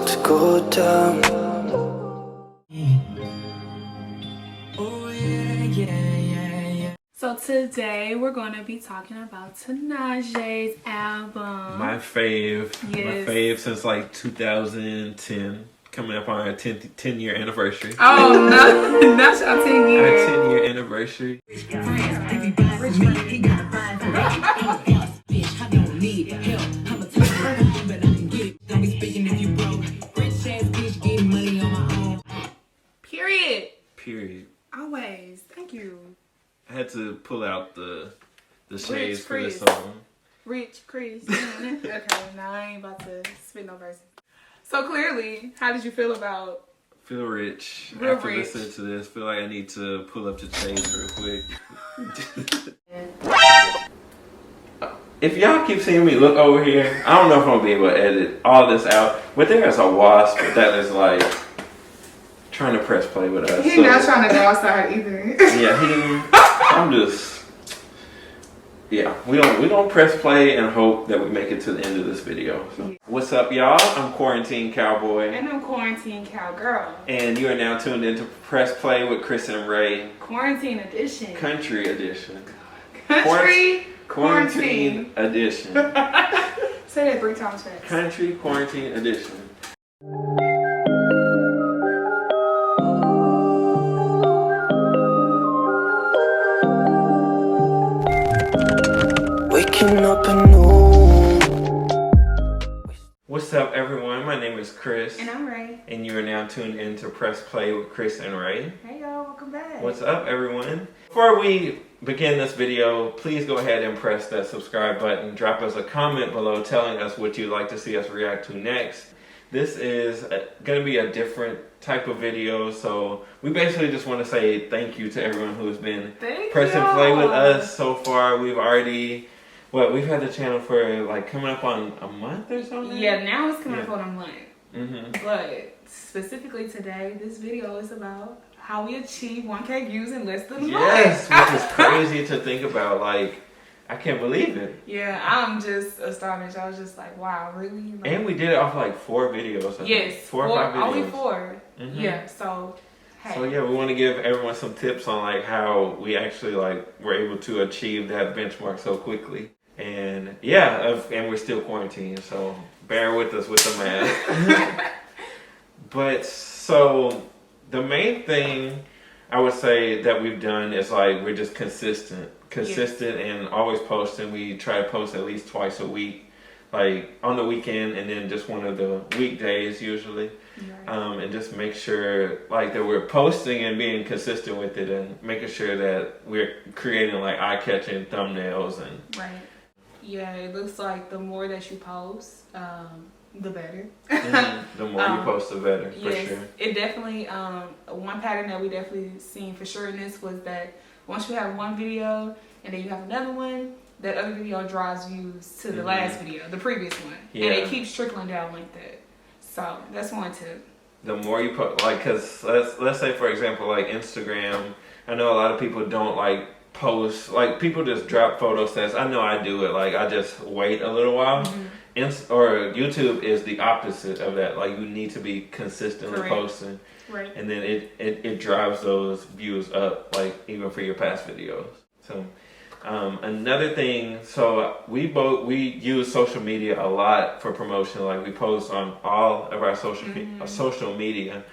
about to go down. So today we're going to be talking about Tinashe's album. My fave. Yes. My fave since like 2010. Coming up on our 10-year anniversary. Oh, no. Not your 10 Our years. 10-year anniversary. Period. Always. Thank you. I had to pull out the shades for Chris. this song. Rich Chris. Okay, now I ain't about to spit no verses. So clearly, how did you feel about... Feel rich. Real After rich. listening to this, feel like I need to pull up the shades real quick. If y'all keep seeing me look over here, I don't know if I'm gonna be able to edit all this out, but there's a wasp that is like trying to press play with us. He's So, not trying to go outside either. yeah, I'm just, yeah, we don't press play and hope that we make it to the end of this video. So, what's up, y'all? I'm Quarantine Cowboy, And I'm Quarantine Cowgirl. and you are now tuned into Press Play with Chris and Ray, Quarantine edition. Country Edition. Country Quarantine Edition. Say that 3 times fast. Country Quarantine Edition. Waking up anew. What's up, everyone? My name is Chris, And I'm Ray. and you are now tuned in to Press Play with Chris and Ray. Hey y'all, welcome back. What's up, everyone? Before we begin this video, please go ahead and press that subscribe button. Drop us a comment below telling us what you'd like to see us react to next. This is going to be a different type of video, so we basically just want to say thank you to everyone who's been pressing play with us so far. We've already, we've had the channel for like coming up on a month or something? Yeah, now it's coming up on a month. Mm-hmm. But specifically today, this video is about how we achieve 1K views in less than a month. Yes, which is crazy to think about. Like, I can't believe it. Yeah, I'm just astonished. I was just like, wow, really? Like, And we did it off like 4 videos. I think. yes, 4 or 5 videos. only 4. Mhm. Yeah, so hey. So yeah, we want to give everyone some tips on like how we actually like were able to achieve that benchmark so quickly. And yeah, and we're still quarantined, so bear with us with the math. But so the main thing I would say that we've done is like we're just consistent and always posting. We try to post at least twice a week, like on the weekend and then just one of the weekdays usually. Right. And just make sure like that we're posting and being consistent with it and making sure that we're creating like eye-catching thumbnails and Right. Yeah, it looks like the more that you post, the better. the more you post the better, for Yes, sure. it definitely, one pattern that we definitely seen for sure in this was that once you have one video and then you have another one, that other video drives views to the last video, the previous one. Yeah. And it keeps trickling down like that. So that's one tip. The more you put, like, cause let's say for example, like Instagram, I know a lot of people don't like post, like people just drop photo sets. I know I do it, like I just wait a little while. Or YouTube is the opposite of that. Like you need to be consistently Correct. posting, Right. and then it drives those views up, like even for your past videos. So another thing, so we use social media a lot for promotion. Like we post on all of our social media.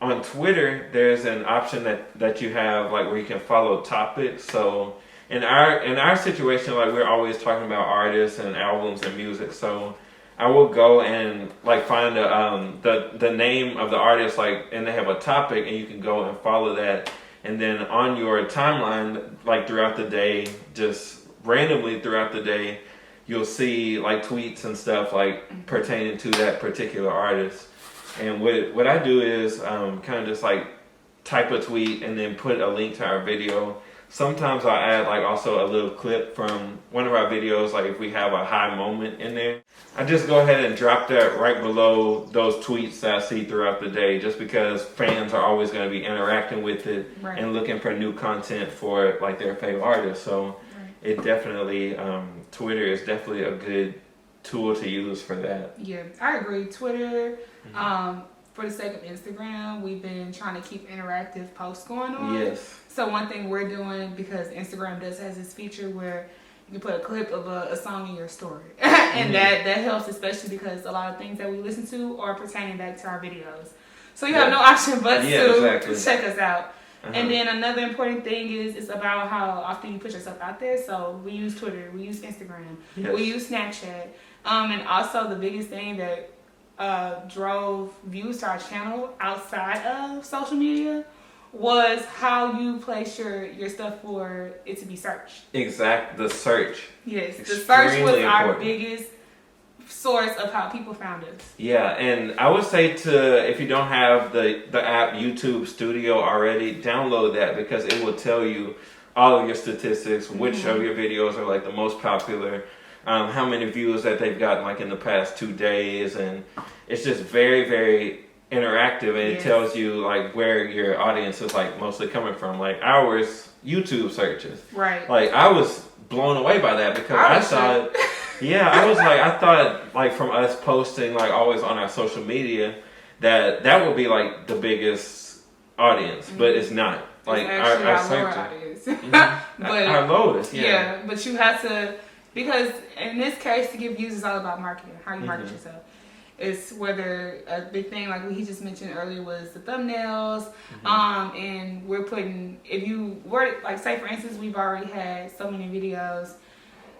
On Twitter, there's an option that you have like where you can follow topics. So in our situation, like we're always talking about artists and albums and music. So I will go and like find the name of the artist, like, and they have a topic, and you can go and follow that. And then on your timeline, like throughout the day, just randomly throughout the day, you'll see like tweets and stuff like pertaining to that particular artist. And what I do is kind of just like type a tweet and then put a link to our video. Sometimes I'll add like also a little clip from one of our videos, like if we have a high moment in there. I just go ahead and drop that right below those tweets that I see throughout the day, just because fans are always going to be interacting with it and looking for new content for like their favorite artists. So it definitely, Twitter is definitely a good tool to use for that. Yeah, I agree. Twitter, for the sake of Instagram, we've been trying to keep interactive posts going on. Yes. So one thing we're doing, because Instagram does has this feature where you can put a clip of a song in your story. And that helps, especially because a lot of things that we listen to are pertaining back to our videos. So you have no option but to check us out. And then another important thing is it's about how often you put yourself out there. So we use Twitter, we use Instagram, we use Snapchat. And also the biggest thing that drove views to our channel outside of social media was how you place your stuff for it to be searched. The search. Yes, the search was our biggest source of how people found us. Yeah, and I would say if you don't have the app YouTube Studio already, download that because it will tell you all of your statistics, which of your videos are like the most popular, how many views that they've gotten like in the past 2 days, and it's just very, very interactive, and it tells you like where your audience is like mostly coming from. Like ours, YouTube searches. Right. Like I was blown away by that because I thought, I thought like from us posting like always on our social media that would be like the biggest audience, but it's not. Like our lower audience. But our lowest, yeah. But you have to, because in this case, to get views is all about marketing, how you market yourself. It's whether a big thing like what he just mentioned earlier was the thumbnails, and we're putting, if you were like, say for instance, we've already had so many videos,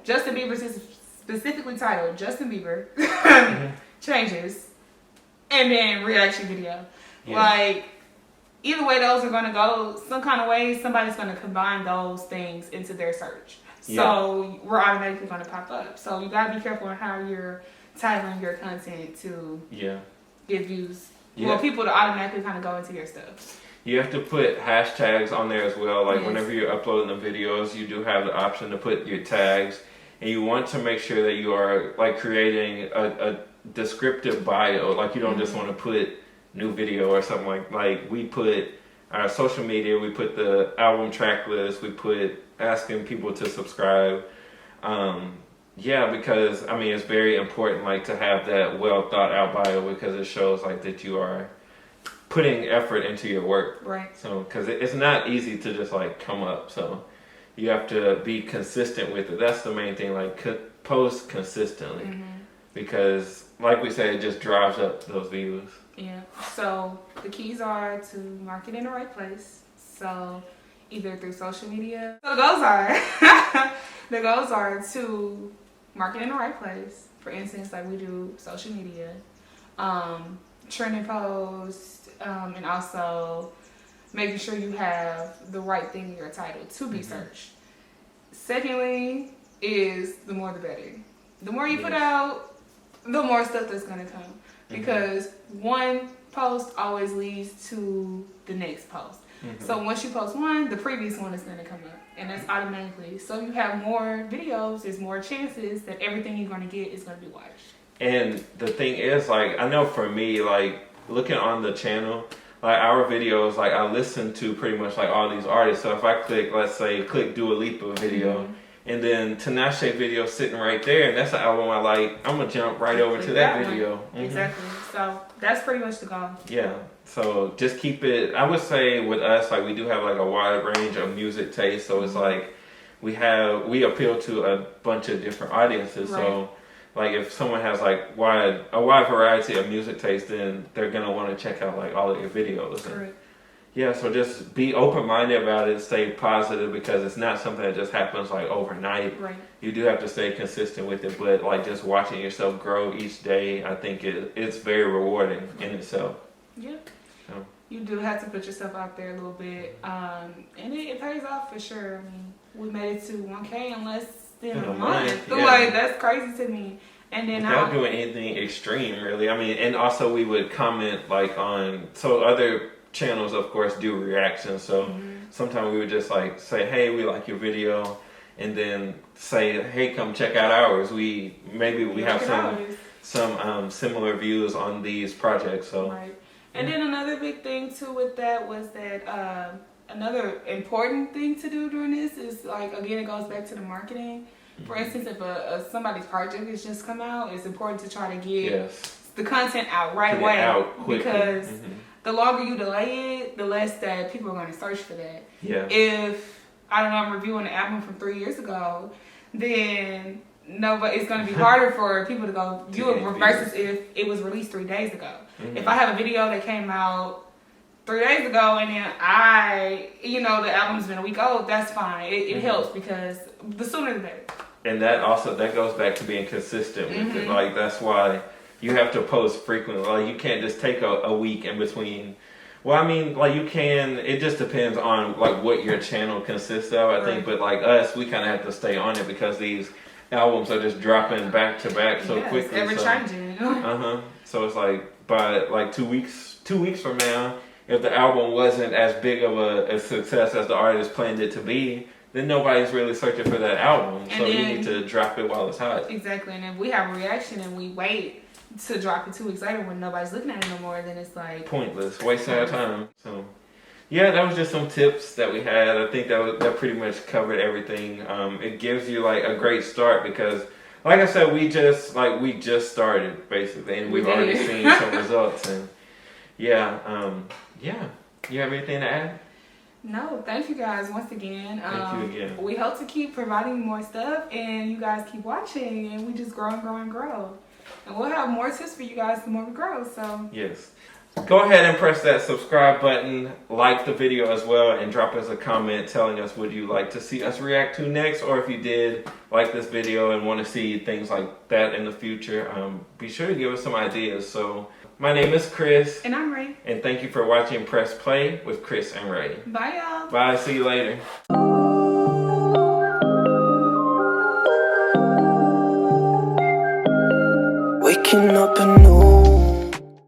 Justin Bieber specifically titled Justin Bieber changes, and then reaction video. Like either way those are going to go, some kind of way somebody's going to combine those things into their search. So we're automatically going to pop up. So you got to be careful on how you're titling your content to get views. Well, people to automatically kind of go into your stuff. You have to put hashtags on there as well. Like whenever you're uploading the videos, you do have the option to put your tags, and you want to make sure that you are like creating a descriptive bio. Like you don't just want to put new video or something like we put our social media, we put the album track list, we put asking people to subscribe. Because I mean it's very important like to have that well thought out bio because it shows like that you are putting effort into your work. Right. So because it's not easy to just like come up. So you have to be consistent with it. That's the main thing. Like post consistently because like we said, it just drives up those views. Yeah. So the keys are to market in the right place. So either through social media. So the goals are to market in the right place. For instance, like we do social media, trending posts, and also making sure you have the right thing in your title to be searched. Secondly is the more the better. The more you put out, the more stuff that's going to come. Because one post always leads to the next post. So once you post one, the previous one is going to come up. And that's automatically. So you have more videos, there's more chances that everything you're going to get is going to be watched. And the thing is, like, I know for me, like, looking on the channel, like, our videos, like, I listen to pretty much, like, all these artists. So if I click, let's say, Dua Lipa video, and then Tinashe video sitting right there, and that's an album I like, I'm going to jump right over to that video. Exactly. So that's pretty much the goal. Yeah. So just keep it, I would say with us, like we do have like a wide range of music taste. So it's like we appeal to a bunch of different audiences. Right. So like if someone has like a wide variety of music taste, then they're going to want to check out like all of your videos. Correct. Yeah, so just be open-minded about it, stay positive because it's not something that just happens like overnight. Right. You do have to stay consistent with it, but like just watching yourself grow each day, I think it's very rewarding in itself. Yeah. So. You do have to put yourself out there a little bit, and it pays off for sure. I mean, we made it to 1K in less than a month. So like that's crazy to me. And then without doing anything extreme, really. I mean, and also we would comment like on other channels, of course, do reactions. So sometimes we would just like say, "Hey, we like your video," and then say, "Hey, come check out ours. We have some similar views on these projects." So. Right. And then another big thing too with that was that another important thing to do during this is like again it goes back to the marketing. For instance, if somebody's project has just come out, it's important to try to get Yes. the content out right Get it away out quickly. because Mhm. the longer you delay it, the less that people are going to search for that. Yeah. If I don't know, I'm reviewing an album from 3 years ago, then nobody, it's going to be harder for people to go view it versus if it was released 3 days ago. Mhm. If I have a video that came out 3 days ago and then the album's been a week old, that's fine. It helps because the sooner the better. And that goes back to being consistent with it. Mhm. Like, that's why you have to post frequently. Like, you can't just take a week in between. Well, I mean, like, you can. It just depends on like what your channel consists of, I think. Right. But like us, we kind of have to stay on it because these albums are just dropping back to back so Yes, quickly. ever changing. So it's like by like 2 weeks from now, if the album wasn't as big of a success as the artist planned it to be, then nobody's really searching for that album. So you need to drop it while it's hot. Exactly. And if we have a reaction and we wait to drop it 2 weeks later when nobody's looking at it no more, then it's like Pointless, wasting our time. So, yeah, that was just some tips that we had. I think that pretty much covered everything. It gives you like a great start because, like I said, we just started basically, and we've already seen some results. And yeah. You have anything to add? no, thank you guys once again. Thank you again. We hope to keep providing more stuff and you guys keep watching and we just grow and grow and grow. And we'll have more tips for you guys the more we grow. So Yes. Go ahead and press that subscribe button, like the video as well, and drop us a comment telling us what you'd like to see us react to next, or if you did like this video and want to see things like that in the future, be sure to give us some ideas. So my name is Chris, and I'm Ray. and thank you for watching Press Play with Chris and Ray. Bye y'all. Bye, see you later. Waking up anew.